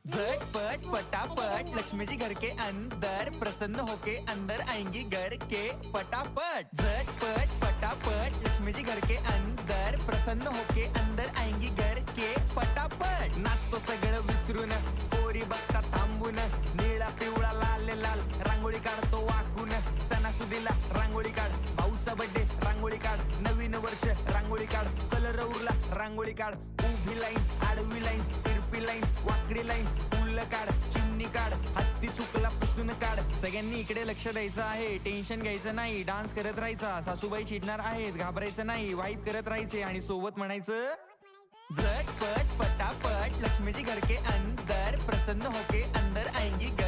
झटपट पटापट लक्ष्मी जी घर के अंदर प्रसन्न होके अंदर आएंगी घर के पटापट। झटपट पटापट लक्ष्मी जी घर के अंदर प्रसन्न होके अंदर आएंगी घर के पटापट। नाचतो सगळं विसरून पोरी बघता थांबून निळा पिवळा लाल लाल रांगोळी काढतो वाकून। सणासुदीला रांगोळी काढ, भाऊचा बर्थडे रांगोळी काढ, नवीन वर्ष रांगोळी काढ, कलर उरला रांगोळी काढ। उभी लाईन आडवी लाईन तिरपी लाईन वाकडी लाईन फुल काढ, चिमणी काढ, हत्ती चुकला पुसून काढ। सगळ्यांनी इकडे लक्ष द्यायचं आहे, टेन्शन घ्यायचं नाही, डान्स करत राहायचा। सासूबाई चिडणार आहेत, घाबरायचं नाही, वाईप करत राहायचे आणि सोबत म्हणायचं झटपट पटापट लक्ष्मी जी घर के अंदर प्रसन्न होके अंदर आएंगी घर